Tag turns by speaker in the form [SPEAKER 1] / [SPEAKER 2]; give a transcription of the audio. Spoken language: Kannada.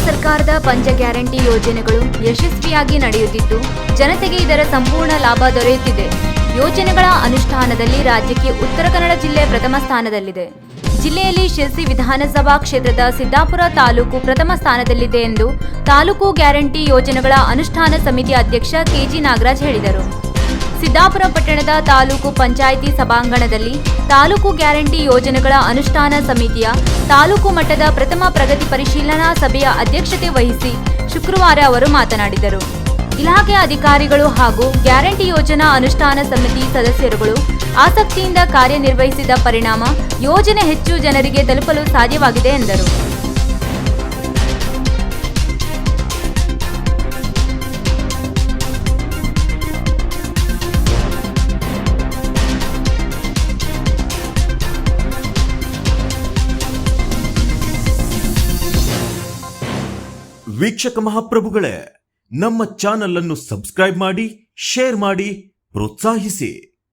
[SPEAKER 1] ಸರ್ಕಾರದ ಪಂಚ ಗ್ಯಾರಂಟಿ ಯೋಜನೆಗಳು ಯಶಸ್ವಿಯಾಗಿ ನಡೆಯುತ್ತಿದ್ದು ಜನತೆಗೆ ಇದರ ಸಂಪೂರ್ಣ ಲಾಭ ದೊರೆಯುತ್ತಿದೆ. ಯೋಜನೆಗಳ ಅನುಷ್ಠಾನದಲ್ಲಿ ರಾಜ್ಯಕ್ಕೆ ಉತ್ತರ ಕನ್ನಡ ಜಿಲ್ಲೆ ಪ್ರಥಮ ಸ್ಥಾನದಲ್ಲಿದೆ. ಜಿಲ್ಲೆಯಲ್ಲಿ ಶಿರಸಿ ವಿಧಾನಸಭಾ ಕ್ಷೇತ್ರದ ಸಿದ್ದಾಪುರ ತಾಲೂಕು ಪ್ರಥಮ ಸ್ಥಾನದಲ್ಲಿದೆ ಎಂದು ತಾಲೂಕು ಗ್ಯಾರಂಟಿ ಯೋಜನೆಗಳ ಅನುಷ್ಠಾನ ಸಮಿತಿ ಅಧ್ಯಕ್ಷ ಕೆಜಿ ನಾಗರಾಜ್ ಹೇಳಿದರು. ಸಿದ್ದಾಪುರ ಪಟ್ಟಣದ ತಾಲೂಕು ಪಂಚಾಯಿತಿ ಸಭಾಂಗಣದಲ್ಲಿ ತಾಲೂಕು ಗ್ಯಾರಂಟಿ ಯೋಜನೆಗಳ ಅನುಷ್ಠಾನ ಸಮಿತಿಯ ತಾಲೂಕು ಮಟ್ಟದ ಪ್ರಥಮ ಪ್ರಗತಿ ಪರಿಶೀಲನಾ ಸಭೆಯ ಅಧ್ಯಕ್ಷತೆ ವಹಿಸಿ ಶುಕ್ರವಾರ ಅವರು ಮಾತನಾಡಿದರು. ಇಲಾಖೆ ಅಧಿಕಾರಿಗಳು ಹಾಗೂ ಗ್ಯಾರಂಟಿ ಯೋಜನಾ ಅನುಷ್ಠಾನ ಸಮಿತಿ ಸದಸ್ಯರುಗಳು ಆಸಕ್ತಿಯಿಂದ ಕಾರ್ಯನಿರ್ವಹಿಸಿದ ಪರಿಣಾಮ ಯೋಜನೆ ಹೆಚ್ಚು ಜನರಿಗೆ ತಲುಪಲು ಸಾಧ್ಯವಾಗಿದೆ ಎಂದರು.
[SPEAKER 2] ವೀಕ್ಷಕ ಮಹಾಪ್ರಭುಗಳೇ, ನಮ್ಮ ಚಾನಲ್ ಅನ್ನು ಸಬ್ಸ್ಕ್ರೈಬ್ ಮಾಡಿ, ಶೇರ್ ಮಾಡಿ, ಪ್ರೋತ್ಸಾಹಿಸಿ.